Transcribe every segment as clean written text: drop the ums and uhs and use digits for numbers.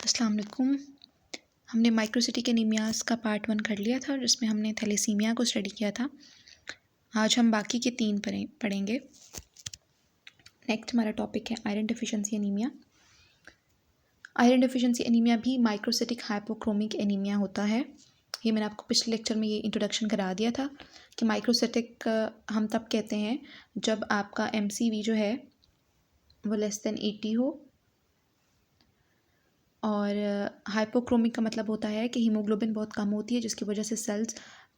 अस्सलाम वालेकुम। हमने माइक्रोसिटिक एनीमियाज़ का पार्ट 1 कर लिया था जिसमें हमने थैलेसीमिया को स्टडी किया था। आज हम बाकी के 3 पढ़ेंगे। नेक्स्ट हमारा टॉपिक है iron deficiency anaemia. Iron deficiency anaemia भी माइक्रोसिटिक हाइपोक्रोमिक एनीमिया होता है। ये मैंने आपको पिछले लेक्चर में ये इंट्रोडक्शन करा दिया था कि माइक्रोसिटिक हम तब कहते हैं जब आपका MCV जो है वो लेस देन 80 हो, और हाइपोक्रोमिक का मतलब होता है कि हीमोग्लोबिन बहुत कम होती है जिसकी वजह से सेल्स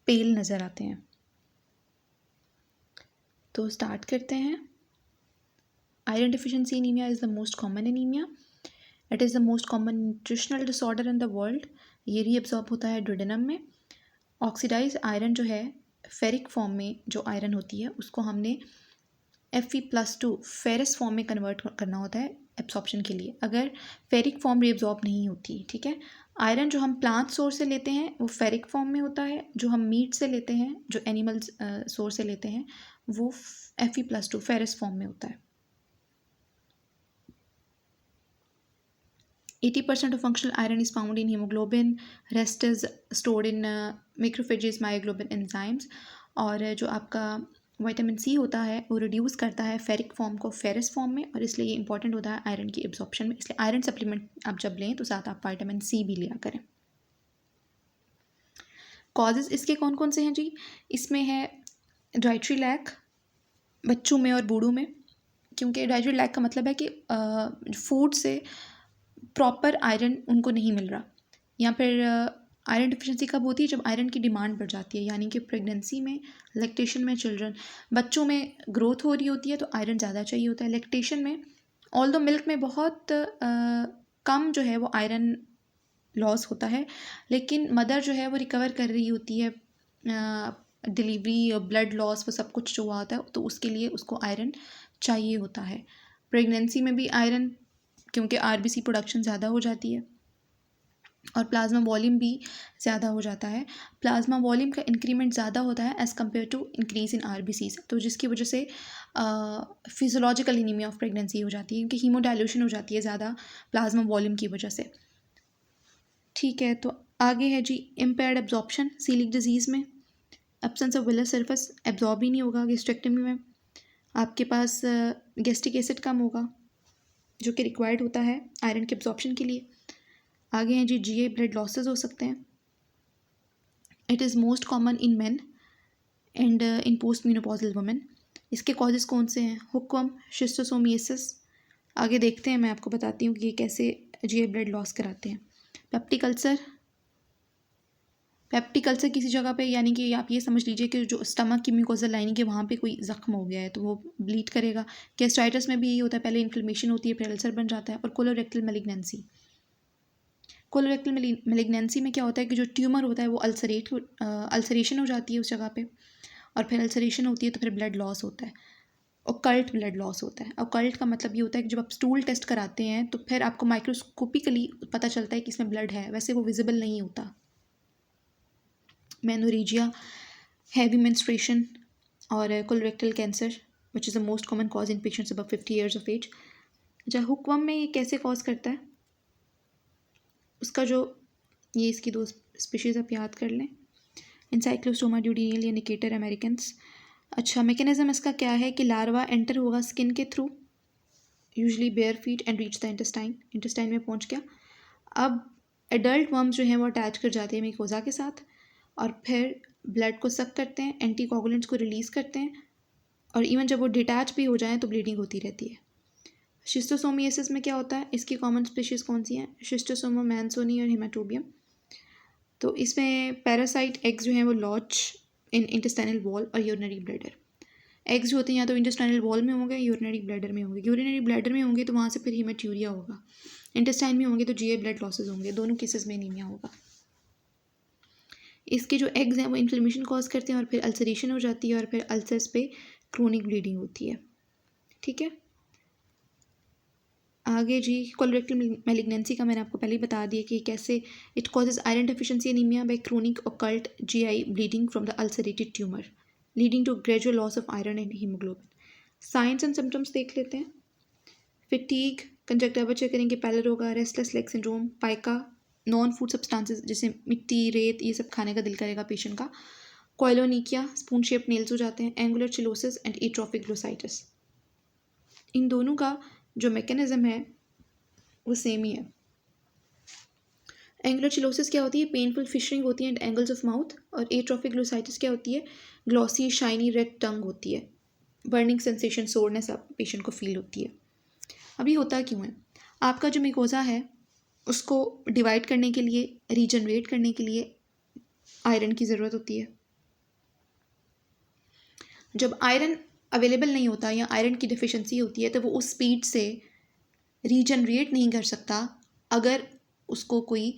पेल नज़र आते हैं। तो स्टार्ट करते हैं। Iron deficiency anaemia is the most common anaemia. It is the most common nutritional disorder in the world. ये रीअब्जॉर्ब होता है डुडेनम में। ऑक्सीडाइज आयरन जो है फेरिक फॉर्म में जो आयरन होती है उसको हमने Fe+2 फेरस फॉर्म में कन्वर्ट करना होता है एब्सॉर्प्शन के लिए, अगर फेरिक फॉर्म रीअब्जॉर्ब नहीं होती। ठीक है, आयरन जो हम प्लांट सोर्स से लेते हैं वो फेरिक फॉर्म में होता है, जो हम मीट से लेते हैं, जो एनिमल सोर्स से लेते हैं वो Fe+2 फेरस फॉर्म में होता है। 80% of functional iron is found in hemoglobin. Rest is stored in macrophages, myoglobin enzymes. और जो आपका विटामिन C होता है वो रिड्यूस करता है फेरिक फॉर्म को फेरस फॉर्म में, और इसलिए ये इंपॉर्टेंट होता है आयरन की एब्जॉर्प्शन में। इसलिए आयरन सप्लीमेंट आप जब लें तो साथ आप विटामिन C भी लिया करें। कॉजेज़ इसके कौन कौन से हैं जी? इसमें है डाइटरी लैक बच्चों में और बूढ़ों में, क्योंकि डाइटरी लैक का मतलब है कि फूड से प्रॉपर आयरन उनको नहीं मिल रहा। या फिर आयरन डिफिशिएंसी कब होती है? जब आयरन की डिमांड बढ़ जाती है, यानी कि प्रेगनेंसी में, लैक्टेशन में, चिल्ड्रन बच्चों में ग्रोथ हो रही होती है तो आयरन ज़्यादा चाहिए होता है। लैक्टेशन में ऑल्दो मिल्क में बहुत कम जो है वो आयरन लॉस होता है, लेकिन मदर जो है वो रिकवर कर रही होती है, डिलीवरी और ब्लड लॉस वो सब कुछ जो हुआ होता है, तो उसके लिए उसको आयरन चाहिए होता है। प्रेगनेंसी में भी आयरन, क्योंकि RBC प्रोडक्शन ज़्यादा हो जाती है और प्लाज्मा वॉल्यूम भी ज़्यादा हो जाता है। प्लाज्मा वॉल्यूम का इंक्रीमेंट ज़्यादा होता है as compare to increase in RBCs, तो जिसकी वजह से फिजियोलॉजिकल एनीमिया ऑफ प्रेगनेंसी हो जाती है, क्योंकि हीमोडाइल्यूशन हो जाती है ज़्यादा प्लाज्मा वॉल्यूम की वजह से। ठीक है, तो आगे है जी इम्पेयर्ड एब्जॉर्प्शन सीलिक डिजीज़ में। Absence of villus surface, absorb ही नहीं होगा। गैस्ट्रेक्टमी में आपके पास गैस्ट्रिक एसिड कम होगा जो कि रिक्वायर्ड होता है आयरन के एब्जॉर्प्शन के लिए। आगे हैं जी GI ब्लड लॉसेस हो सकते हैं। It is most common in main and in post menopausal women. इसके कॉजेज़ कौन से हैं? हुक्वम, शिस्टोसोमियासिस। आगे देखते हैं, मैं आपको बताती हूँ कि ये कैसे GI ब्लड लॉस कराते हैं। पेप्टिक अल्सर, पेप्टिक अल्सर किसी जगह पे, यानी कि आप ये समझ लीजिए कि जो स्टमक की म्यूकोजल लाइनिंग है वहाँ पे कोई ज़ख्म हो गया है तो वो ब्लीड करेगा। गैस्ट्राइटिस में भी यही होता है, पहले इन्फ्लेमेशन होती है फिर अल्सर बन जाता है। और कोलोरेक्टल मैलिग्नेंसी, कोलोरेक्टल मैलिग्नेंसी में क्या होता है कि जो ट्यूमर होता है वो अल्सरेशन हो जाती है उस जगह पे, और फिर अल्सरेशन होती है तो फिर ब्लड लॉस होता है, ऑकल्ट ब्लड लॉस होता है। ऑकल्ट का मतलब ये होता है कि जब आप स्टूल टेस्ट कराते हैं तो फिर आपको माइक्रोस्कोपिकली पता चलता है कि इसमें ब्लड है, वैसे वो विजिबल नहीं होता। मेनोरेजिया, हैवी मेंस्ट्रुएशन और colorectal cancer which is the most common cause in patients above 50 years of age. अच्छा, हुक्वम में ये कैसे कॉज करता है? उसका जो ये इसकी 2 स्पीशीज़ आप याद कर लें, एनसाइक्लोस्टोमा ड्यूडिनियल या निकेटर अमेरिकन्स। अच्छा, मैकेनिज्म इसका क्या है कि लार्वा एंटर होगा स्किन के through, usually bare feet and reach the intestine में पहुंच गया। अब एडल्ट वर्म्स जो हैं वो अटैच कर जाते हैं मिकोजा के साथ और फिर ब्लड को सक करते हैं, एंटीकोगुलेंट्स को रिलीज़ करते हैं, और इवन जब वो डिटैच भी हो जाएं तो ब्लीडिंग होती रहती है। शिस्टोसोमियासिस में क्या होता है? इसकी कॉमन स्पीशीज़ कौन सी हैं? शिस्टोसोमा मैनसोनी और हेमाटोबियम। तो इसमें पैरासाइट एग्स जो हैं वो लॉज इन इंटेस्टाइनल वॉल और यूरिनरी ब्लैडर। एग्स जो होते हैं या तो इंटेस्टाइनल वॉल में होंगे, यूरिनरी ब्लैडर में होंगे। यूरिनरी ब्लैडर में होंगे तो वहाँ से फिर हीमेट्यूरिया होगा, इंटेस्टाइन में होंगे तो GI ब्लड लॉसेज होंगे, दोनों केसेस में एनीमिया होगा। इसके जो एग्स हैं वो इन्फ्लेमेशन कॉज करते हैं और फिर अल्सरेशन हो जाती है और फिर अल्सर्स पे क्रोनिक ब्लीडिंग होती है। ठीक है, आगे जी कोलोरेक्टल मैलिग्नेंसी का मैंने आपको पहले ही बता दिया कि कैसे it causes iron deficiency anaemia by chronic occult GI bleeding from the ulcerated tumour leading to gradual loss of iron and haemoglobin. Signs and symptoms देख लेते हैं। फिटीग, कंजक्टिवा चेक करेंगे, पैलर होगा, restless leg syndrome, pica, non food substances जैसे मिट्टी, रेत, ये सब खाने का दिल करेगा पेशेंट का, कोइलोनिकिया, स्पून शेप नेल्स हो जाते हैं, angular cheilosis and atrophic glossitis. इन दोनों का जो मैकेनिज्म है वो सेम ही है। एंगुलर चिलोसिस क्या होती है? पेनफुल फिशरिंग होती है एंड एंगल्स ऑफ माउथ। और एट्रोफिक ग्लोसाइटिस क्या होती है? ग्लॉसी शाइनी रेड टंग होती है, बर्निंग सेंसेशन, सोरनेस पेशेंट को फील होती है। अभी होता क्यों है? आपका जो मिकोजा है उसको डिवाइड करने के लिए, रीजनरेट करने के लिए आयरन की ज़रूरत होती है। जब आयरन अवेलेबल नहीं होता या आयरन की डिफिशिएंसी होती है तो वो उस स्पीड से रीजनरेट नहीं कर सकता अगर उसको कोई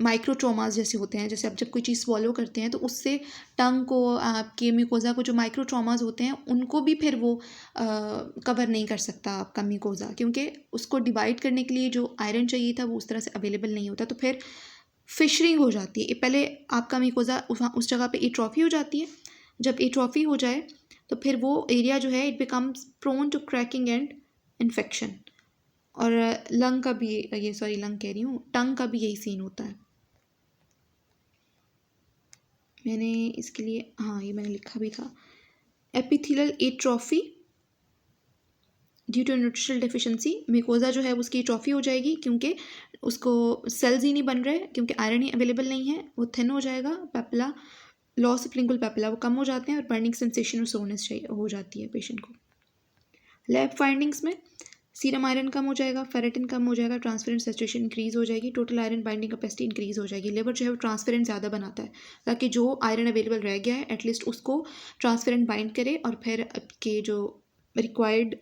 माइक्रो ट्रॉमास जैसे होते हैं। जैसे आप जब कोई चीज़ स्वॉलो करते हैं तो उससे टंग को, आपके म्यूकोजा को जो माइक्रो ट्रॉमास होते हैं उनको भी फिर वो कवर नहीं कर सकता आपका म्यूकोजा, क्योंकि उसको डिवाइड करने के लिए जो आयरन चाहिए था वो उस तरह से अवेलेबल नहीं होता। तो फिर फिशरिंग हो जाती है। पहले आपका म्यूकोजा उस जगह पे एट्रोफी हो जाती है। जब एट्रोफी हो जाए तो फिर वो एरिया जो है it becomes prone to cracking and infection. और लंग का भी, ये सॉरी लंग कह रही हूँ, टंग का भी यही सीन होता है। मैंने इसके लिए, हाँ ये मैंने लिखा भी था, epithelial atrophy due to nutritional deficiency. Mucosa जो है उसकी एट्रोफी हो जाएगी क्योंकि उसको सेल्स ही नहीं बन रहे, क्योंकि आयरन ही अवेलेबल नहीं है, वो थिन हो जाएगा। पेपला, लॉस ऑफ लिंगुअल पेपला वो कम हो जाते हैं और बर्निंग सेंसेशन और सोरनेस हो जाती है पेशेंट को। लैब फाइंडिंग्स में सीरम आयरन कम हो जाएगा, फेरेटिन कम हो जाएगा, ट्रांसफरेंट सैचुरेशन इंक्रीज हो जाएगी, total iron binding capacity increase हो जाएगी। लिवर जो है वो ट्रांसफरेंट ज़्यादा बनाता है ताकि जो आयरन अवेलेबल रह गया है एटलीस्ट उसको ट्रांसफरेंट बाइंड करे और फिर आपके जो रिक्वायर्ड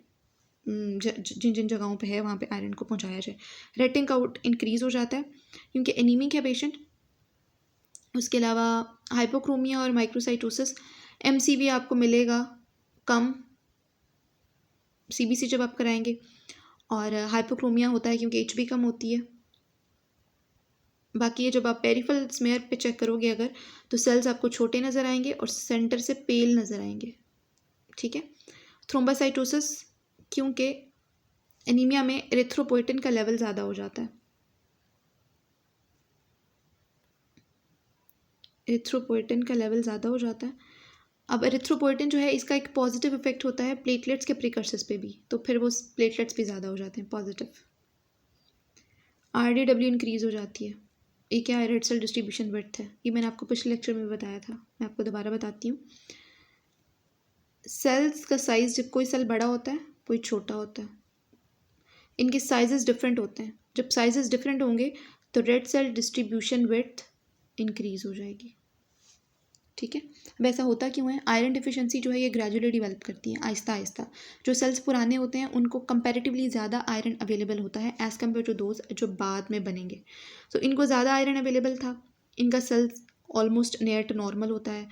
जिन जिन जगहों पे है वहाँ पे आयरन को पहुँचाया जाए। रेटिंग काउंट इंक्रीज़ हो जाता है क्योंकि एनीमिक है पेशेंट। उसके अलावा हाइपोक्रोमिया और माइक्रोसाइटोसिस, एमसीवी आपको मिलेगा कम सीबीसी जब आप कराएंगे, और हाइपोक्रोमिया होता है क्योंकि एचबी कम होती है। बाकी ये जब आप पेरिफेरल स्मेयर पे चेक करोगे अगर, तो सेल्स आपको छोटे नज़र आएंगे और सेंटर से पेल नज़र आएंगे। ठीक है। थ्रोम्बोसाइटोसिस, क्योंकि एनीमिया में एरिथ्रोपोइटिन का लेवल ज़्यादा हो जाता है। एरिथ्रोपोइटिन का लेवल ज़्यादा हो जाता है। अब एरिथ्रोपोइटिन जो है इसका एक पॉजिटिव इफेक्ट होता है प्लेटलेट्स के प्रिकर्सर्स पे भी, तो फिर वो प्लेटलेट्स भी ज़्यादा हो जाते हैं पॉजिटिव। RDW इंक्रीज़ हो जाती है। ये क्या है? रेड सेल डिस्ट्रीब्यूशन विड्थ है। ये मैंने आपको पिछले लेक्चर में बताया था, मैं आपको दोबारा बताती हूँ। सेल्स का साइज़, जब कोई सेल बड़ा होता है कोई छोटा होता है, इनके साइजेस डिफरेंट होते हैं। जब साइजेस डिफरेंट होंगे तो red cell distribution width increase हो जाएगी। ठीक है। वैसा होता क्यों है? आयरन डिफिशिएंसी जो है ये ग्रेजुअली डेवलप करती है, आहिस्ता आहिस्ता। जो सेल्स पुराने होते हैं उनको कंपैरेटिवली ज़्यादा आयरन अवेलेबल होता है एज़ कम्पेयर टू दोज जो बाद में बनेंगे। तो इनको ज़्यादा आयरन अवेलेबल था, इनका cells almost near to normal होता है,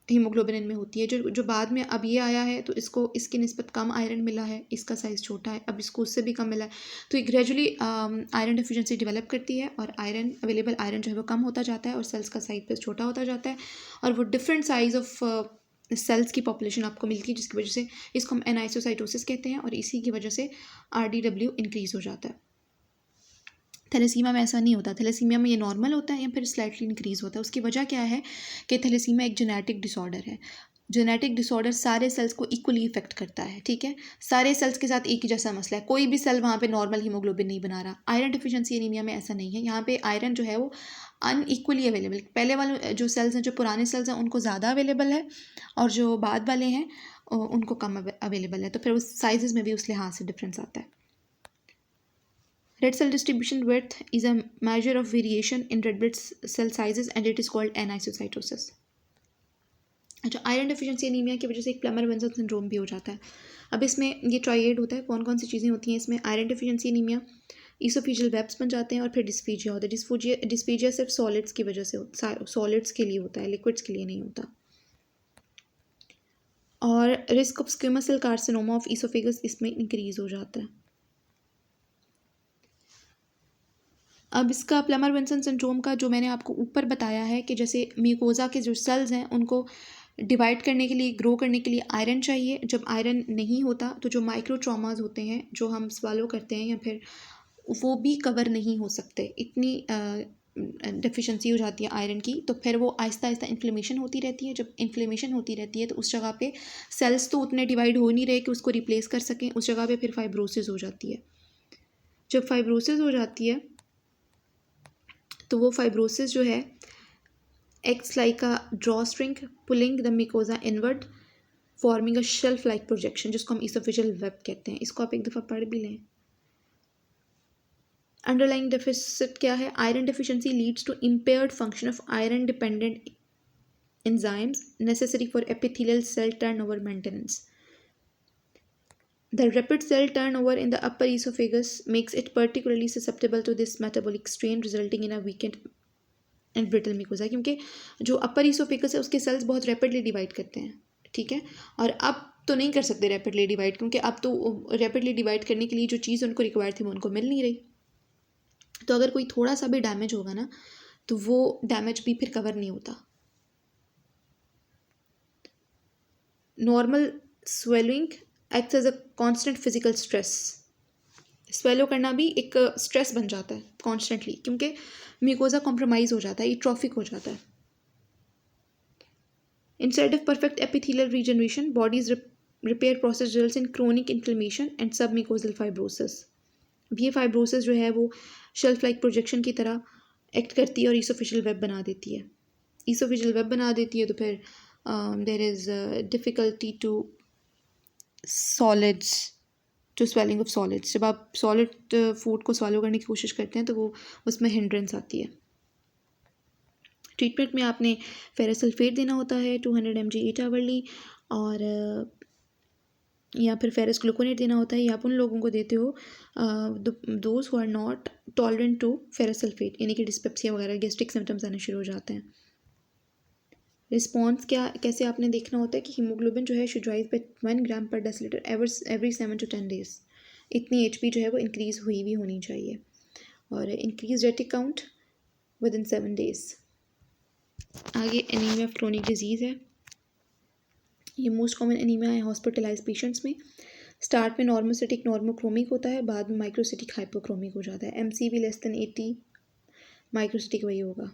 हीमोग्लोबिन इनमें होती है। जो जो बाद में अब ये आया है तो इसको इसकी निस्बत कम आयरन मिला है, इसका साइज़ छोटा है, अब इसको उससे भी कम मिला है। तो ये ग्रेजुअली आयरन डिफिशिएंसी डेवलप करती है और आयरन अवेलेबल आयरन जो है वो कम होता जाता है और सेल्स का साइज फिर छोटा होता जाता है और वो डिफरेंट साइज़ ऑफ सेल्स की पॉपुलेशन आपको मिलती है, जिसकी वजह से इसको हम एनाइसोसाइटोसिस कहते हैं और इसी की वजह से RDW इंक्रीज़ हो जाता है। थैलेसीमिया में ऐसा नहीं होता। थैलेसीमिया में ये नॉर्मल होता है या फिर स्लाइटली इंक्रीज़ होता है। उसकी वजह क्या है कि थैलेसीमिया एक जेनेटिक डिसऑर्डर है। जेनेटिक डिसऑर्डर सारे सेल्स को इक्वली इफेक्ट करता है। ठीक है। सारे सेल्स के साथ एक ही जैसा मसला है, कोई भी सेल वहाँ पे नॉर्मल हीमोग्लोबिन नहीं बना रहा। आयरन डिफिशिएंसी एनीमिया में ऐसा नहीं है। यहाँ पे आयरन जो है वो अनइक्वली अवेलेबल, पहले वाले जो सेल्स हैं, जो पुराने सेल्स हैं उनको ज़्यादा अवेलेबल है और जो बाद वाले हैं उनको कम अवेलेबल है। तो फिर उस साइजेस में भी उस लिहाज से डिफरेंस आता है। Red cell distribution width is a measure of variation in red blood cell sizes and it is called anisocytosis. अच्छा, आयरन डिफिशिएंसी एनीमिया की वजह से एक प्लमर विंसन सिंड्रोम भी हो जाता है। अब इसमें ये ट्राइएड होता है। कौन कौन सी चीज़ें होती हैं इसमें? Iron deficiency anaemia, oesophageal webs बन जाते हैं और फिर डिस्फीजिया होता है। डिस्फीजिया सिर्फ सॉलिड्स की वजह से, सॉलिड्स के लिए होता है, लिक्विड्स के लिए नहीं होता। और risk of squamous cell carcinoma of oesophagus इसमें इंक्रीज हो जाता है। अब इसका प्लमर विंसन सिंड्रोम का जो मैंने आपको ऊपर बताया है कि जैसे म्यूकोजा के जो सेल्स हैं उनको डिवाइड करने के लिए, ग्रो करने के लिए आयरन चाहिए। जब आयरन नहीं होता तो जो माइक्रो ट्रॉमाज होते हैं जो हम स्वालो करते हैं या फिर वो भी कवर नहीं हो सकते, इतनी डेफिशिएंसी हो जाती है आयरन की। तो फिर वो आहिस्ता आहिस्ता इन्फ्लेमेशन होती रहती है। जब इन्फ्लेमेशन होती रहती है तो उस जगह पे सेल्स तो उतने डिवाइड हो नहीं रहे कि उसको रिप्लेस कर सकें, उस जगह पे फिर फाइब्रोसिस हो जाती है। जब फाइब्रोसिस हो जाती है तो वो फाइब्रोसिस जो है acts like a drawstring pulling the mucosa inward forming a shelf like projection, जिसको हम esophageal web कहते हैं। इसको आप एक दफ़ा पढ़ भी लें। अंडरलाइंग डेफिसिट क्या है? Iron deficiency leads to impaired function of iron dependent enzymes necessary for epithelial cell turnover maintenance. The rapid cell turnover in the upper esophagus makes it particularly susceptible to this metabolic strain, resulting in a weakened and brittle mucosa, क्योंकि जो अपर oesophagus है उसके sales बहुत rapidly divide करते हैं, ठीक है। और अब तो नहीं कर सकते रैपिडली डिवाइड, क्योंकि अब तो रैपिडली डिवाइड करने के लिए जो चीज़ उनको रिक्वायर थी वो उनको मिल नहीं रही। तो अगर कोई थोड़ा सा भी डैमेज होगा ना तो वो डैमेज भी फिर कवर नहीं होता। Normal swallowing acts as a constant physical stress. Swallow करना भी एक स्ट्रेस बन जाता है कॉन्स्टेंटली, क्योंकि म्यूकोसा कॉम्प्रोमाइज हो जाता है, एट्रोफिक हो जाता है। Instead of perfect epithelial regeneration, bodies repair process results in chronic inflammation and submucosal fibrosis. ये फाइब्रोसिस जो है वो शेल्फ लाइक प्रोजेक्शन की तरह एक्ट करती है और ईसोफेजियल वेब बना देती है। ईसोफेजियल वेब बना देती है तो फिर there is difficulty to solids, to swallowing of solids. जब आप सॉलिड फूड को सॉलो करने की कोशिश करते हैं तो वो उसमें हिंड्रेंस आती है। ट्रीटमेंट में आपने फेरस सल्फेट देना होता है 200 mg 8 आवरली, और या फिर फेरस ग्लूकोनेट देना होता है। या आप उन लोगों को देते हो those who are not tolerant to ferrous sulphate, यानी कि डिस्पेप्सिया वगैरह गैस्ट्रिक सिम्टम्स आने शुरू हो जाते हैं। रिस्पॉन्स क्या कैसे आपने देखना होता है कि हीमोग्लोबिन जो है शुड राइज बाय 1 ग्राम पर डेसीलीटर एवरी 7 to 10 days। इतनी HP जो है वो इंक्रीज़ हुई भी होनी चाहिए। और increase retic count with in 7 days। आगे एनीमिया ऑफ क्रोनिक डिजीज़ है। ये मोस्ट कॉमन एनीमिया है हॉस्पिटलाइज पेशेंट्स में। स्टार्ट में नॉर्मोसिटिक नॉर्मोक्रोमिक होता है, बाद में माइक्रोसिटिक हाइपोक्रोमिक हो जाता है। MCV लेस देन 80, माइक्रोसिटिक वही होगा।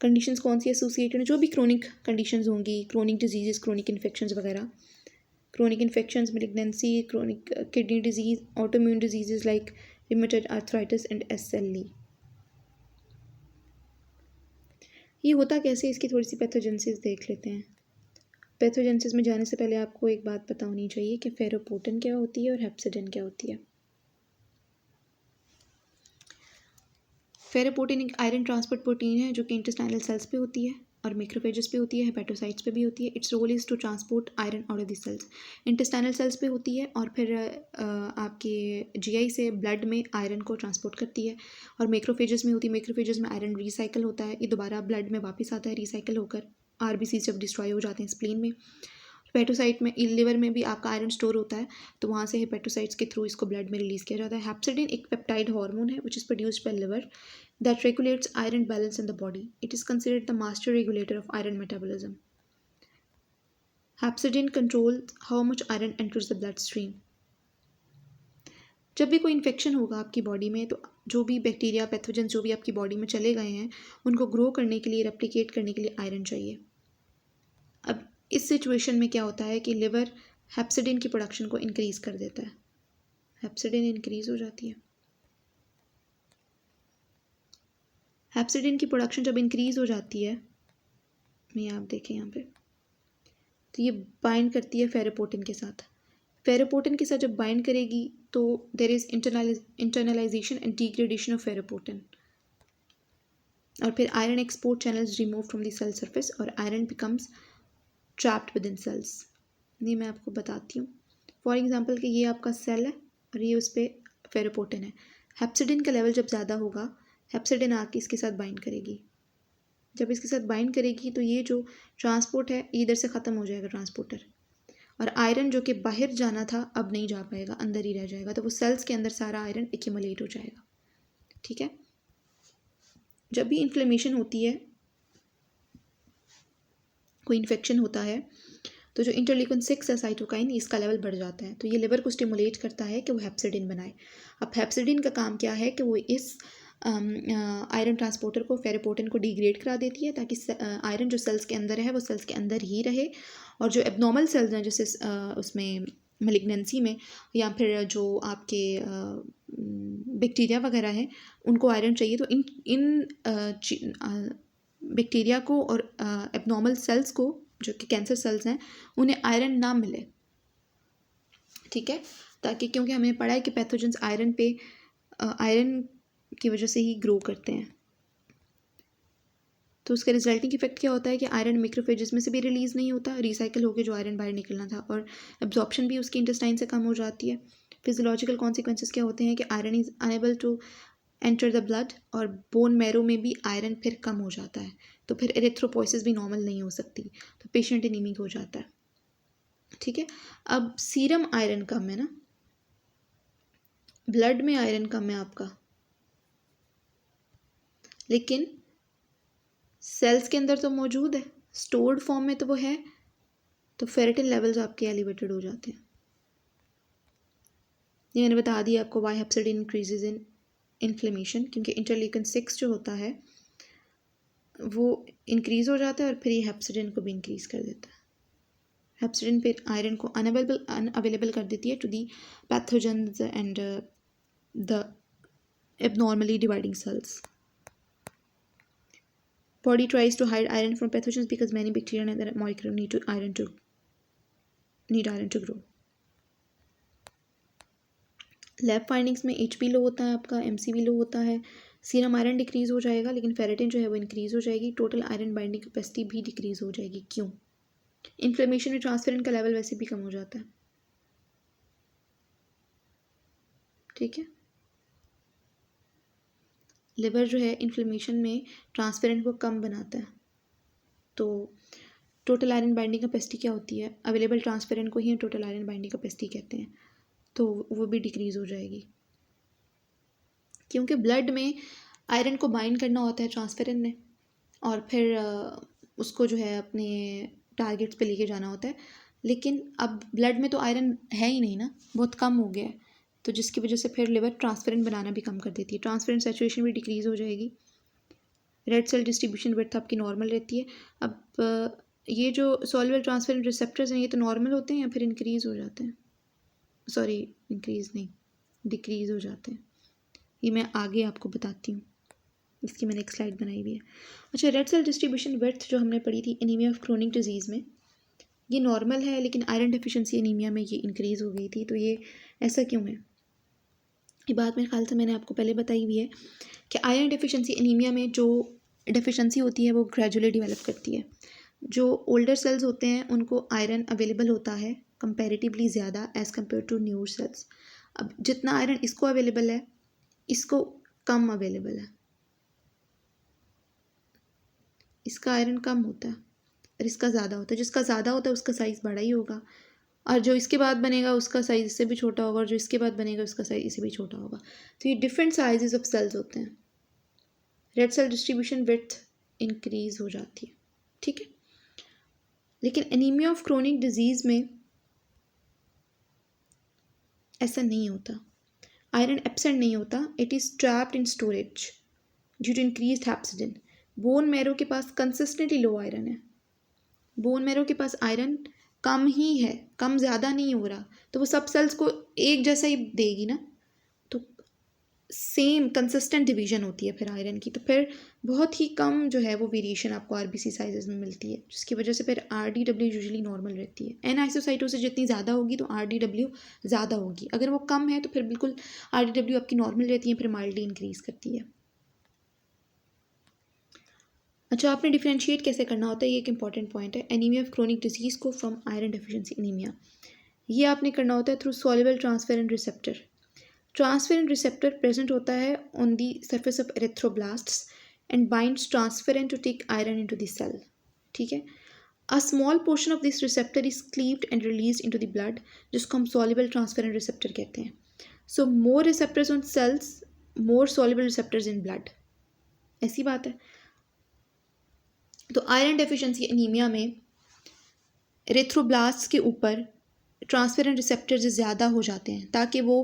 कंडीशंस कौन सी एसोसिएटेड हैं? जो भी क्रोनिक कंडीशंस होंगी, क्रोनिक डिजीज़, क्रोनिक इन्फेक्शंस वगैरह। Chronic infections, malignancy, chronic kidney disease, autoimmune disease like rheumatoid arthritis and SLE। ये होता कैसे, इसकी थोड़ी सी पैथोजेनेसिस देख लेते हैं। पैथोजेनेसिस में जाने से पहले आपको एक बात पता होनी चाहिए कि फेरोपोटिन क्या होती है और हेप्सिडिन क्या होती है। फेरोपोटिन एक आयरन ट्रांसपोर्ट प्रोटीन है जो कि इंटेस्टाइनल सेल्स पे होती है और मैक्रोफेजेस पे होती है, हेपेटोसाइट्स पे भी होती है। Its role is to transport iron out of the cells. Intestinal cells पे होती है और फिर आपके GI से ब्लड में आयरन को ट्रांसपोर्ट करती है। और मैक्रोफेजेस में होती है, मैक्रोफेजेस में आयरन रिसाइकल होता है, ये दोबारा ब्लड में वापस आता है रिसाइकल होकर। RBC जब डिस्ट्रॉय हो जाते हैं स्प्लीन में। हेपेटोसाइट में, लिवर में भी आपका आयरन स्टोर होता है, तो वहाँ से हेपेटोसाइट्स के थ्रू इसको ब्लड में रिलीज़ किया जाता है। हेप्सिडिन एक पेप्टाइड हार्मोन है which is produced by liver that regulates iron balance in the body. It is considered the master regulator of iron metabolism. Hepcidin controls how much iron enters the bloodstream. जब भी कोई infection होगा आपकी body में तो जो भी bacteria pathogen जो भी आपकी बॉडी में चले गए हैं उनको ग्रो करने के लिए, रेप्लिकेट करने के लिए आयरन चाहिए। अब इस सिचुएशन में क्या होता है कि लिवर हेप्सिडिन की प्रोडक्शन को इंक्रीज़ कर देता है। हेप्सिडिन इंक्रीज़ हो जाती है। हेप्सिडिन की प्रोडक्शन जब इंक्रीज़ हो जाती है, ये आप देखें यहाँ पे, तो ये बाइंड करती है फेरोपोटिन के साथ। फेरोपोटिन के साथ जब बाइंड करेगी तो there is internalisation and degradation of ferroportin, और फिर iron export channels remove from the cell surface और iron becomes trapped within cells. ये मैं आपको बताती हूँ। फॉर एग्जांपल कि ये आपका सेल है और ये उस पर फेरोपोटिन है। हेप्सिडिन का लेवल जब ज़्यादा होगा, हेप्सिडिन आके इसके साथ बाइंड करेगी। जब इसके साथ बाइंड करेगी तो ये जो ट्रांसपोर्ट है इधर से ख़त्म हो जाएगा ट्रांसपोर्टर, और आयरन जो कि बाहर जाना था अब नहीं जा पाएगा, अंदर ही रह जाएगा। तो वो सेल्स के अंदर सारा आयरन एक्यूमुलेट हो जाएगा। ठीक है। जब भी इन्फ्लेमेशन होती है कोई इन्फेक्शन होता है तो जो इंटरल्यूकिन 6 है साइटोकाइन, इसका लेवल बढ़ जाता है, तो ये लिवर को स्टिमुलेट करता है कि वो हेप्सिडिन बनाए। अब हेप्सिडिन का काम क्या है कि वो इस आयरन ट्रांसपोर्टर को, फेरोपोटिन को डिग्रेड करा देती है ताकि आयरन जो सेल्स के अंदर है वो सेल्स के अंदर ही रहे, और जो एबनॉर्मल सेल्स हैं जैसे उसमें मेलिग्नेंसी में या फिर जो आपके बैक्टीरिया वगैरह हैं उनको आयरन चाहिए, तो इन बैक्टीरिया को और एबनॉर्मल सेल्स को जो कि कैंसर सेल्स हैं उन्हें आयरन ना मिले, ठीक है, ताकि क्योंकि हमें पढ़ा है कि पैथोजेंस आयरन की वजह से ही ग्रो करते हैं। तो उसका रिजल्टिंग इफेक्ट क्या होता है कि आयरन मैक्रोफेजेस में से भी रिलीज़ नहीं होता, रिसाइकिल होकर जो आयरन बाहर निकलना था, और एब्जॉर्प्शन भी उसकी इंटेस्टाइन से कम हो जाती है। फिजियोलॉजिकल कॉन्सिक्वेंसेस क्या होते हैं कि iron is unable to enter the blood, और बोन मैरो में भी आयरन फिर कम हो जाता है, तो फिर एरिथ्रोपोइसिस भी नॉर्मल नहीं हो सकती, तो पेशेंट एनीमिक हो जाता है, ठीक है। अब सीरम आयरन कम है ना, ब्लड में आयरन कम है आपका, लेकिन सेल्स के अंदर तो मौजूद है, स्टोर्ड फॉर्म में तो वो है, तो फेरेटिन लेवल्स आपके एलिवेटेड हो जाते हैं। ये मैंने बता दिया आपको वाई हेप्सिडिन इंक्रीजेज इन इन्फ्लेमेशन, क्योंकि इंटरल्यूकिन 6 जो होता है वो इंक्रीज़ हो जाता है और फिर ये हेप्सिडिन को भी इंक्रीज़ कर देता है। हेप्सिडिन फिर आयरन को अनअवेलेबल कर देती है to the pathogens and the abnormally dividing cells. Body tries to hide iron from pathogens because many bacteria and other molecules need iron to grow. Lab findings में HP लो होता है आपका, MC भी लो होता है, सीरम आयरन डिक्रीज़ हो जाएगा, लेकिन फेरेटिन जो है वो इंक्रीज़ हो जाएगी, टोटल आयरन बाइंडिंग कैपेसिटी भी डिक्रीज़ हो जाएगी। क्यों? इन्फ्लेमेशन में ट्रांसफेरिन का लेवल वैसे भी कम हो जाता है, ठीक है। लिवर जो है इन्फ्लेमेशन में ट्रांसफेरेंट को कम बनाता है, तो टोटल आयरन बाइंडिंग कैपेसिटी क्या होती है, अवेलेबल ट्रांसफेरेंट को ही टोटल आयरन बाइंडिंग कैपेसिटी कहते हैं, तो वो भी डिक्रीज़ हो जाएगी, क्योंकि ब्लड में आयरन को बाइंड करना होता है ट्रांसफेरेंट ने, और फिर उसको जो है अपने टारगेट्स पे लेके जाना होता है, लेकिन अब ब्लड में तो आयरन है ही नहीं ना, बहुत कम हो गया है, तो जिसकी वजह से फिर लिवर ट्रांसफेरेंट बनाना भी कम कर देती है, ट्रांसफेरेंट सैचुरेशन भी डिक्रीज़ हो जाएगी, रेड सेल डिस्ट्रीब्यूशन विड्थ आपकी नॉर्मल रहती है। अब ये जो सॉल्युबल ट्रांसफेरेंट रिसेप्टर्स हैं ये तो नॉर्मल होते हैं या फिर इंक्रीज़ हो जाते हैं, सॉरी इंक्रीज़ नहीं, डिक्रीज़ हो जाते हैं, ये मैं आगे आपको बताती हूँ, इसकी मैंने एक स्लाइड बनाई हुई है। अच्छा, रेड सेल डिस्ट्रीब्यूशन विड्थ जो हमने पढ़ी थी एनीमिया ऑफ क्रोनिक डिजीज़ में, ये नॉर्मल है, लेकिन आयरन डेफिशिएंसी एनीमिया में ये इंक्रीज़ हो गई थी, तो ये ऐसा क्यों है? ये बात मेरे ख्याल से मैंने आपको पहले बताई हुई है कि आयरन डेफिशिएंसी एनीमिया में जो डेफिशिएंसी होती है वो ग्रेजुअली डेवलप करती है। जो ओल्डर सेल्स होते हैं उनको आयरन अवेलेबल होता है कंपैरेटिवली ज़्यादा as compare to newer cells. अब जितना आयरन इसको अवेलेबल है इसको कम अवेलेबल है, इसका आयरन कम होता है और इसका ज़्यादा होता है, जिसका ज़्यादा होता है उसका साइज़ बड़ा ही होगा, और जो इसके बाद बनेगा उसका साइज़ इससे भी छोटा होगा, और जो इसके बाद बनेगा उसका साइज़ इससे भी छोटा होगा, तो ये डिफरेंट साइजेस ऑफ सेल्स होते हैं। Red cell distribution width increase हो जाती है, ठीक है। लेकिन एनीमिया ऑफ क्रोनिक डिजीज़ में ऐसा नहीं होता, आयरन एब्सेंट नहीं होता, it is trapped in storage due to increased hepcidin. Bone marrow के पास कंसिस्टेंटली लो आयरन है, बोन मैरो के पास आयरन कम ही है, कम ज़्यादा नहीं हो रहा, तो वो सब सेल्स को एक जैसा ही देगी ना, तो सेम कंसिस्टेंट डिवीजन होती है फिर आयरन की, तो फिर बहुत ही कम जो है वो वेरिएशन आपको आरबीसी साइजेस में मिलती है, जिसकी वजह से फिर आरडीडब्ल्यू यूजुअली नॉर्मल रहती है। एन आइसोसाइटोसिस जितनी ज़्यादा होगी तो आरडीडब्ल्यू ज़्यादा होगी, अगर वो कम है तो फिर बिल्कुल आरडीडब्ल्यू आपकी नॉर्मल रहती है, फिर माइल्डली इंक्रीज़ करती है। अच्छा, आपने डिफ्रेंशिएट कैसे करना होता है, ये एक इंपॉर्टेंट पॉइंट है, एनीमिया ऑफ क्रोनिक डिजीज़ को फ्रॉम आयरन डेफिशिएंसी एनीमिया। ये आपने करना होता है through soluble transferrin receptor. Transferrin receptor present होता है on the surface of erythroblasts and binds transferrin to take iron into the cell, ठीक है। A small portion of this receptor is cleaved and release into the blood, जिसको हम soluble transferrin receptor कहते हैं। So more receptors on sales, more soluble receptors in blood, ऐसी बात है। तो आयरन डेफिशिएंसी एनीमिया में एरिथ्रोब्लास्ट के ऊपर ट्रांसफेरेंट रिसेप्टर्स ज़्यादा हो जाते हैं ताकि वो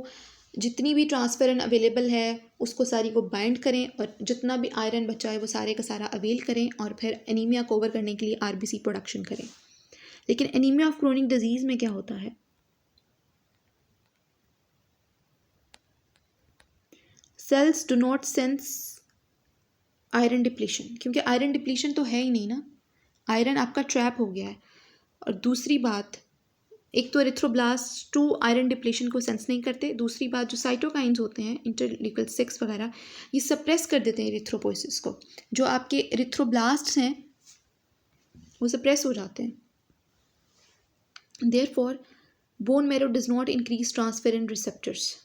जितनी भी ट्रांसफेरेंट अवेलेबल है उसको सारी को बाइंड करें और जितना भी आयरन बचा है वो सारे का सारा अवेल करें और फिर एनीमिया को ओवर करने के लिए आरबीसी प्रोडक्शन करें। लेकिन एनीमिया ऑफ क्रोनिक डिजीज़ में क्या होता है, sales do not sense iron depletion, क्योंकि आयरन डिप्लीशन तो है ही नहीं ना, आयरन आपका ट्रैप हो गया है। और दूसरी बात, एक तो एरिथ्रोब्लास्ट टू आयरन डिप्लीशन को सेंस नहीं करते, दूसरी बात जो साइटोकाइंस होते हैं इंटरल्यूकिन 6 वगैरह ये सप्रेस कर देते हैं एरिथ्रोपोइसिस को, जो आपके एरिथ्रोब्लास्ट्स हैं वो सप्रेस हो जाते हैं। Therefore bone marrow does not increase transferrin receptors,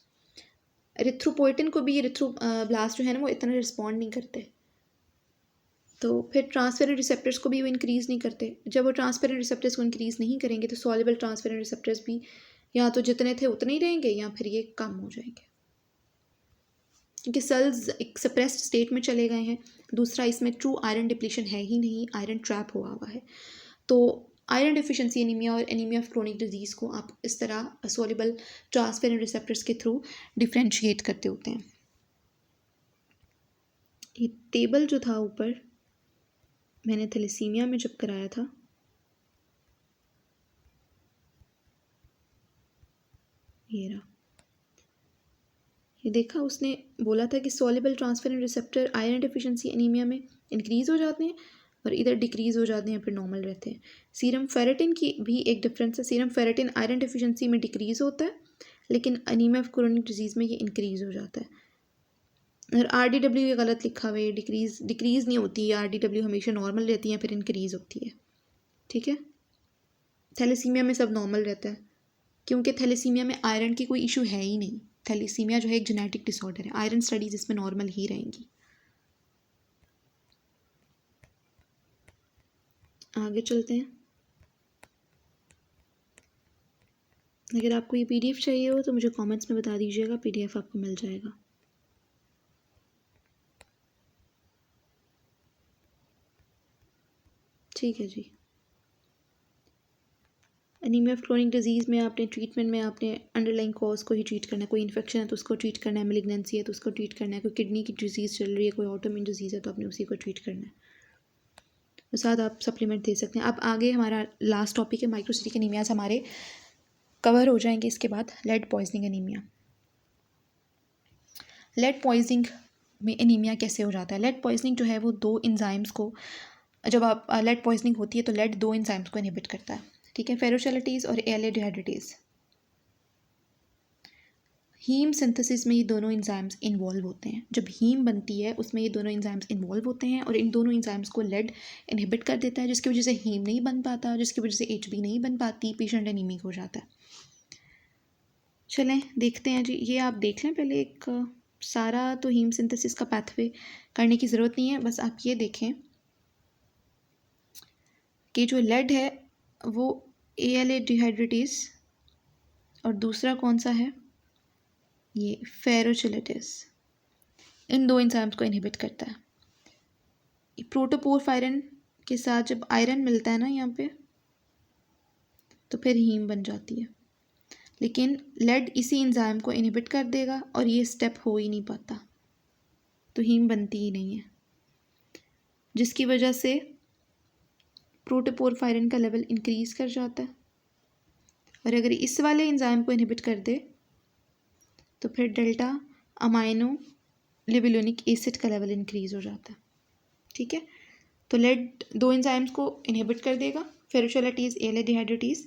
erythropoietin को भी एरिथ्रोब्लास्ट जो है ना वो इतना रिस्पॉन्ड नहीं करते, तो फिर ट्रांसफेरेंट रिसेप्टर्स को भी वो इंक्रीज़ नहीं करते। जब वो ट्रांसफेरेंट रिसेप्टर्स को इंक्रीज़ नहीं करेंगे तो सॉल्युबल ट्रांसफेरेंट रिसेप्टर्स भी या तो जितने थे उतने ही रहेंगे या फिर ये कम हो जाएंगे, क्योंकि सेल्स एक सप्रेस्ड स्टेट में चले गए हैं। दूसरा, इसमें ट्रू आयरन डिप्लीशन है ही नहीं, आयरन ट्रैप हुआ हुआ है। तो आयरन डिफिशिएंसी एनीमिया और एनीमिया ऑफ क्रोनिक डिजीज़ को आप इस तरह सॉल्युबल ट्रांसफेरेंट रिसेप्टर्स के थ्रू डिफ्रेंशिएट करते होते हैं। ये टेबल जो था ऊपर मैंने थैलेसीमिया में जब कराया था, ये रहा, ये देखा, उसने बोला था कि soluble transferrin receptor iron deficiency anaemia में इंक्रीज़ हो जाते हैं और इधर डिक्रीज़ हो जाते हैं, फिर नॉर्मल रहते हैं। सीरम फेरेटिन की भी एक डिफरेंस है, सीरम फेरेटिन आयरन डिफिशिएंसी में डिक्रीज़ होता है लेकिन एनीमिया ऑफ क्रोनिक डिजीज़ में ये इंक्रीज़ हो जाता है। और RDW ये गलत लिखा हुआ है, डिक्रीज़ नहीं होती है, RDW हमेशा नॉर्मल रहती है फिर इंक्रीज़ होती है, ठीक है। थैलेसीमिया में सब नॉर्मल रहता है क्योंकि थैलेसीमिया में आयरन की कोई इशू है ही नहीं। थैलेसीमिया जो है एक जेनेटिक डिसऑर्डर है, आयरन स्टडीज़ इसमें नॉर्मल ही रहेंगी। आगे चलते हैं। अगर आपको ये PDF चाहिए हो तो मुझे कमेंट्स में बता दीजिएगा, PDF आपको मिल जाएगा। ठीक है जी। एनीमिया ऑफ क्रोनिक डिजीज़ में आपने ट्रीटमेंट में आपने अंडरलाइन कॉज को ही ट्रीट करना है। कोई इन्फेक्शन है तो उसको ट्रीट करना है, मेलिग्नेंसी है तो उसको ट्रीट करना है, कोई किडनी की डिजीज़ चल रही है, कोई ऑटोइम्यून डिजीज़ है तो आपने उसी को ट्रीट करना है। तो साथ आप सप्लीमेंट दे सकते हैं। अब आगे हमारा लास्ट टॉपिक है माइक्रोसिटिक एनीमियाज, हमारे कवर हो जाएंगे इसके बाद। Lead poisoning anaemia. Lead poisoning में एनीमिया कैसे हो जाता है? लेड पॉइजनिंग जो है वो दो एंजाइम्स को, जब आप लेड पॉइजनिंग होती है तो लेड दो एंजाइम्स को इनहिबिट करता है, ठीक है, फेरोचेलेटेज और ALA डिहाइड्रेटेज। हीम सिंथेसिस में ये दोनों एंजाइम्स इन्वॉल्व होते हैं। जब हीम बनती है उसमें ये दोनों एंजाइम्स इन्वॉल्व होते हैं और इन दोनों एंजाइम्स को लेड इनहिबिट कर देता है, जिसकी वजह से हीम नहीं बन पाता, जिसकी वजह से HB नहीं बन पाती, पेशेंट एनीमिक हो जाता है। चलें देखते हैं जी, ये आप देख लें पहले, एक सारा तो हीम सिंथेसिस का पैथवे करने की ज़रूरत नहीं है, बस आप ये देखें कि जो लेड है वो ALA डिहाइड्रेटेज और दूसरा कौन सा है, ये फेरोचेलेटेज, इन दो एंजाइम्स को इनहिबिट करता है। प्रोटोपोरफायरिन के साथ जब आयरन मिलता है ना यहाँ पे, तो फिर हीम बन जाती है, लेकिन लेड इसी एंजाइम को इनहिबिट कर देगा और ये स्टेप हो ही नहीं पाता, तो हीम बनती ही नहीं है, जिसकी वजह से प्रोटोपोरफायरिन का लेवल इंक्रीज़ कर जाता है। और अगर इस वाले एंजाइम को इनहिबिट कर दे तो फिर डेल्टा अमाइनो लिबुलिनिक एसिड का लेवल इंक्रीज़ हो जाता है, ठीक है। तो लेड दो एंजाइम्स को इनहिबिट कर देगा, फेरोचेलेटेज ALA डिहाइड्रेटेज,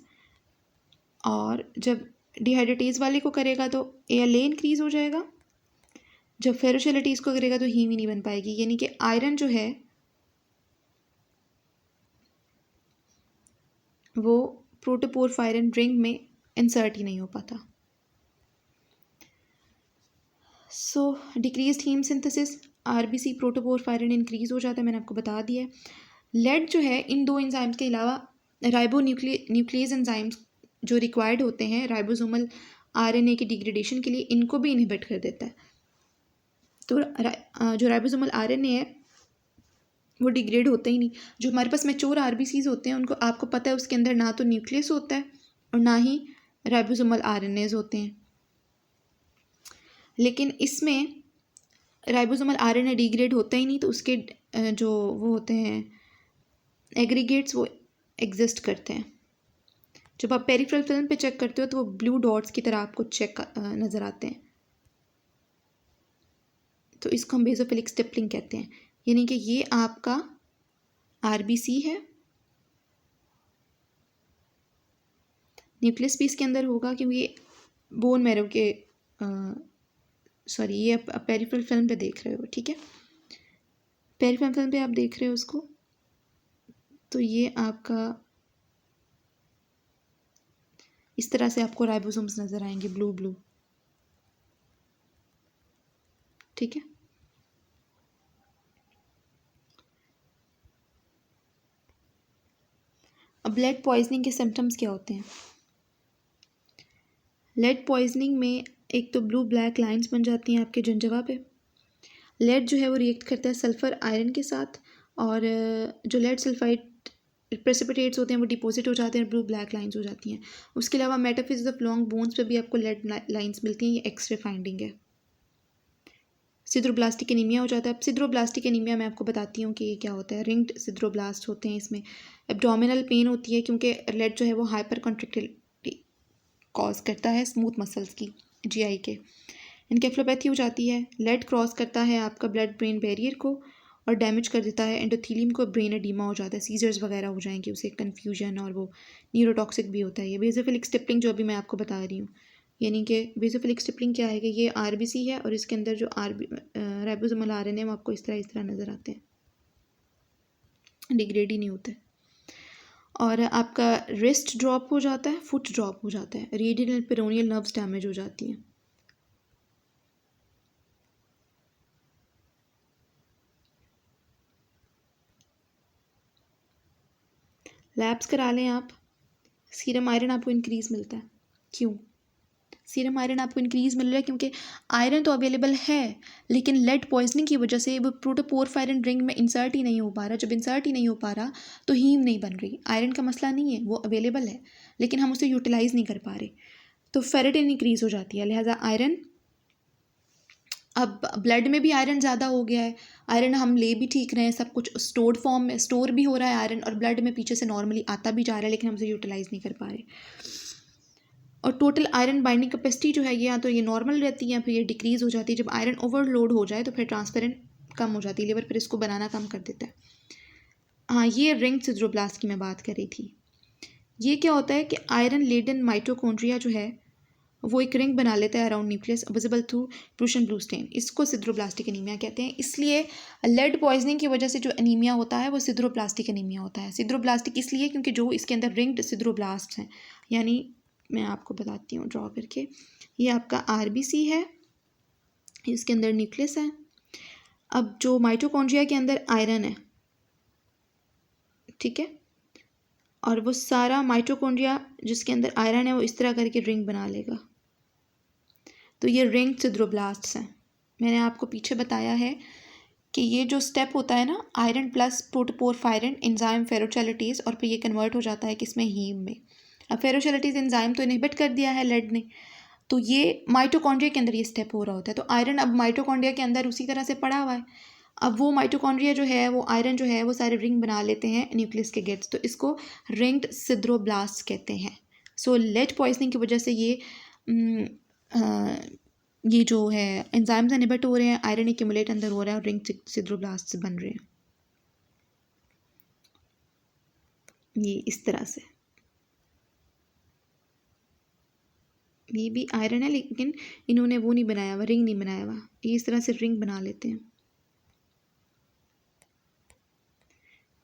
और जब डिहाइड्रेटेज वाले को करेगा तो ALA इंक्रीज़ हो जाएगा, जब फेरोचेलेटेज को करेगा तो हीम ही नहीं बन पाएगी, यानी कि आयरन जो है वो प्रोटोपोरफायरिन रिंग में इंसर्ट ही नहीं हो पाता। So decreased haem synthesis, RBC protoporphyrin increase हो जाता है, मैंने आपको बता दिया है। लेड जो है इन दो एंजाइम्स के अलावा राइबो न्यूक्लियस एंजाइम्स जो रिक्वायर्ड होते हैं राइबोसोमल RNA की डिग्रेडेशन के लिए, इनको भी इनहिबिट कर देता है। तो जो राइबोसोमल RNA है वो डिग्रेड होते ही नहीं। जो हमारे पास मैच्योर आरबीसीज होते हैं उनको आपको पता है उसके अंदर ना तो न्यूक्लियस होता है और ना ही राइबोसोमल आरएनएज होते हैं। लेकिन इसमें राइबोसोमल आरएनए डिग्रेड होता ही नहीं, तो उसके जो वो होते हैं एग्रीगेट्स वो एग्जिस्ट करते हैं। जब आप पेरिफेरल फिल्म पे चेक करते हो तो वो ब्लू डॉट्स की तरह आपको चेक नज़र आते हैं। तो इसको हम बेसोफिलिक स्टिपलिंग कहते हैं। यानी कि ये आपका आरबीसी है, न्यूक्लियस भी इसके अंदर होगा क्योंकि बोन मैरो के सॉरी ये आप पेरिफेरल फिल्म पे देख रहे हो, ठीक है, पेरिफेरल फिल्म पे आप देख रहे हो उसको। तो ये आपका इस तरह से आपको राइबोसोम्स नज़र आएंगे ब्लू ब्लू, ठीक है। अब लेड पॉइजनिंग के सिम्टम्स क्या होते हैं? लेड पॉइजनिंग में एक तो ब्लू ब्लैक लाइंस बन जाती हैं आपके जंजवा पे। लेड जो है वो रिएक्ट करता है सल्फ़र आयरन के साथ, और जो लेड सल्फाइड प्रेसिपिटेट्स होते हैं वो डिपॉजिट हो जाते हैं, ब्लू ब्लैक लाइंस हो जाती हैं। उसके अलावा मेटाफिजिक्स ऑफ लॉन्ग बोन्स पे भी आपको लेड लाइंस मिलती हैं, ये एक्सरे फाइंडिंग है। सिद्रोब्लास्टिक एनीमिया हो जाता है। अब सिद्रोब्लास्टिक एनीमिया मैं आपको बताती हूँ कि ये क्या होता है। रिंग्ड सिद्रोब्लास्ट होते हैं इसमें। एब्डोमिनल पेन होती है क्योंकि लेड जो है वो हाइपर कॉन्ट्रैक्टिलिटी कॉज करता है स्मूथ मसल्स की, जीआई के। इनकेफ्लोपैथी हो जाती है। लेड क्रॉस करता है आपका ब्लड ब्रेन बैरियर को और डैमेज कर देता है एंडोथीलियम को, ब्रेन एडीमा हो जाता है, सीजर्स वगैरह हो जाएंगे उसे, कन्फ्यूजन, और वो न्यूरोटॉक्सिक भी होता है। ये बेसोफिलिक स्टिपलिंग जो अभी मैं आपको बता रही हूँ, यानी कि बेसोफिलिक स्टिपलिंग क्या है कि ये आरबीसी है और इसके अंदर जो राइबोसोमल आरएनए वो आपको इस तरह नज़र आते हैं, डिग्रेड ही नहीं होते। और आपका रिस्ट ड्रॉप हो जाता है, फुट ड्रॉप हो जाता है, रेडियल पेरोनियल नर्व्स डैमेज हो जाती हैं। लैब्स करा लें आप। सीरम आयरन आपको इंक्रीज़ मिलता है। क्यों सीरम आयरन आपको इंक्रीज़ मिल रहा है? क्योंकि आयरन तो अवेलेबल है, लेकिन लेड पॉइजनिंग की वजह से वो प्रोटोपोरफायरिन रिंग में इंसर्ट ही नहीं हो पा रहा। जब इंसर्ट ही नहीं हो पा रहा तो हीम नहीं बन रही। आयरन का मसला नहीं है, वो अवेलेबल है, लेकिन हम उसे यूटिलाइज़ नहीं कर पा रहे, तो फेरेटिन इंक्रीज़ हो जाती है। लिहाजा आयरन, अब ब्लड में भी आयरन ज़्यादा हो गया है। आयरन हम ले भी ठीक रहे हैं, सब कुछ स्टोर्ड फॉर्म में स्टोर भी हो रहा है आयरन, और ब्लड में पीछे से नॉर्मली आता भी जा रहा है, लेकिन हम उसे यूटिलाइज़ नहीं कर पा रहे। और टोटल आयरन बाइंडिंग कैपेसिटी जो है या तो ये नॉर्मल रहती है या फिर ये डिक्रीज़ हो जाती है। जब आयरन ओवरलोड हो जाए तो फिर ट्रांसपेरेंट कम हो जाती है, लिवर फिर इसको बनाना कम कर देता है। हाँ, ये रिंग सिड्रोब्लास्ट की मैं बात कर रही थी। ये क्या होता है कि आयरन लेडन माइटोकॉन्ड्रिया जो है वो एक रिंग बना लेता है around nucleus, visible through Prussian blue stand. इसको सिद्रोब्लास्टिक एनीमिया कहते हैं। इसलिए लेड पॉइजनिंग की वजह से जो एनीमिया होता है वो सिद्रोब्लास्टिक एनीमिया होता है। सिद्रोब्लास्टिक इसलिए क्योंकि जो इसके अंदर रिंग्ड सिद्रोब्लास्ट हैं, यानी मैं आपको बताती हूँ ड्रॉ करके, ये आपका आरबीसी है, इसके अंदर न्यूक्लियस है। अब जो माइटोकॉन्ड्रिया के अंदर आयरन है, ठीक है, और वो सारा माइटोकॉन्ड्रिया जिसके अंदर आयरन है वो इस तरह करके रिंग बना लेगा। तो ये रिंग सिद्रोब्लास्ट्स हैं। मैंने आपको पीछे बताया है कि ये जो स्टेप होता है ना, आयरन प्लस प्रोटोपोरफायरिन एंजाइम फेरोचैलिटीज़, और फिर ये कन्वर्ट हो जाता है किसमें, हीम में। अब फेरोचैलिटीज़ एंजाइम तो इनहिबिट कर दिया है लेड ने, तो ये माइटोकॉन्ड्रिया के अंदर ये स्टेप हो रहा होता है। तो आयरन अब माइटोकॉन्ड्रिया के अंदर उसी तरह से पड़ा हुआ है। अब वो माइटोकॉन्ड्रिया जो है वो आयरन जो है वो सारे रिंग बना लेते हैं न्यूक्लियस के गेट्स, तो इसको रिंग्ड सिद्रोब्लास्ट कहते हैं। सो लेड पॉइजनिंग की वजह से ये जो है एंजाइम्स इनहिबिट हो रहे हैं, आयरन एक्यूमुलेट अंदर हो रहा है और रिंग सिद्रोब्लास्ट बन रहे हैं, ये इस तरह से। ये भी आयरन है लेकिन इन्होंने वो नहीं बनाया हुआ, रिंग नहीं बनाया हुआ, ये इस तरह से रिंग बना लेते हैं।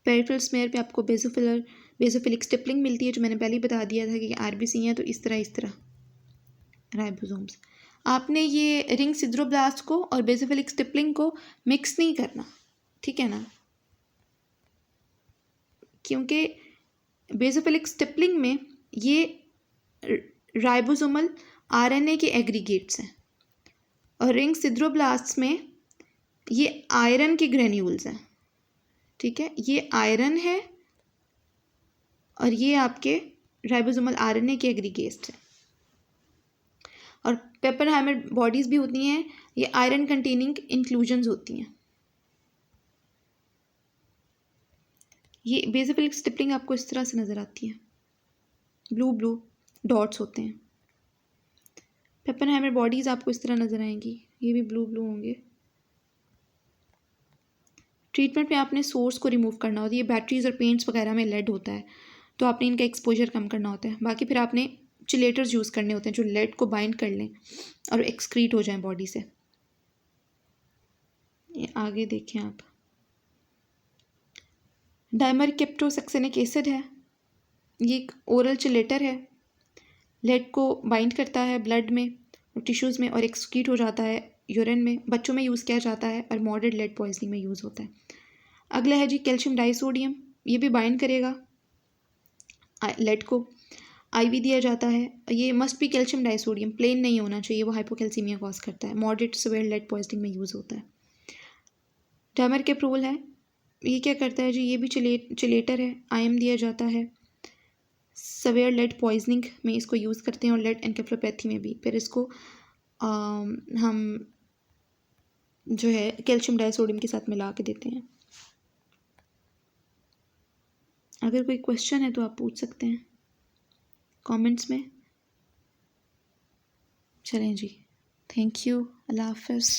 पेरिफेरल स्मेयर पे आपको बेसोफिलिक स्टिपलिंग मिलती है, जो मैंने पहले ही बता दिया था कि आरबीसी हैं, तो इस तरह राइबोसोम्स। आपने ये रिंग सिद्रोब्लास्ट को और बेसोफिलिक स्टिपलिंग को मिक्स नहीं करना, ठीक है ना, क्योंकि बेसोफिलिक स्टिपलिंग में ये राइबोसोमल आरएनए के एग्रीगेट्स हैं, और रिंग सिद्रोब्लास्ट्स में ये आयरन के ग्रेन्यूल्स हैं, ठीक है, ये आयरन है और ये आपके राइबोसोमल आरएनए के एग्रीगेट्स हैं। और पेपरहाइमर बॉडीज़ भी होती हैं, ये आयरन कंटेनिंग इंक्लूजन्स होती हैं। ये बेसिकली स्टिपलिंग आपको इस तरह से नज़र आती है, ब्लू ब्लू डॉट्स होते हैं। पेपरहाइमर बॉडीज़ आपको इस तरह नज़र आएंगी, ये भी ब्लू ब्लू होंगे। ट्रीटमेंट में आपने सोर्स को रिमूव करना होता है, ये बैटरीज और पेंट्स वगैरह में लेड होता है, तो आपने इनका एक्सपोजर कम करना होता है। बाकी फिर आपने चिलेटर्स यूज़ करने होते हैं जो लेड को बाइंड कर लें और एक्सक्रीट हो जाएं बॉडी से। ये आगे देखें आप, डायमरकेप्टोसक्सेनिक एसिड है, ये एक ओरल चिलेटर है, लेड को बाइंड करता है ब्लड में और टिश्यूज़ में और एक्सक्रीट हो जाता है यूरिन में। बच्चों में यूज़ किया जाता है और मॉडर्ड लेड पॉइजनिंग में यूज़ होता है। अगला है जी कैल्शियम डाइसोडियम, ये भी बाइंड करेगा लेड को, आईवी दिया जाता है। ये must be calcium disodium, plain नहीं होना चाहिए, वो हाइपोकैल्सीमिया कॉज करता है। मॉडरेट सिवियर लेड पॉइजनिंग में यूज़ होता है। डायमरकेप्रोल है, ये क्या करता है जी, ये भी चिलेटर है, आयम दिया जाता है। सवेयर लेड पॉइजनिंग में इसको यूज़ करते हैं और लेड एनकेफ्लोपैथी में भी। फिर इसको हम जो है कैल्शियम डाइसोडियम के साथ मिला के देते हैं। अगर कोई क्वेश्चन है तो आप पूछ सकते हैं कमेंट्स में। चलें जी, थैंक यू, अल्लाह हाफ़िज़।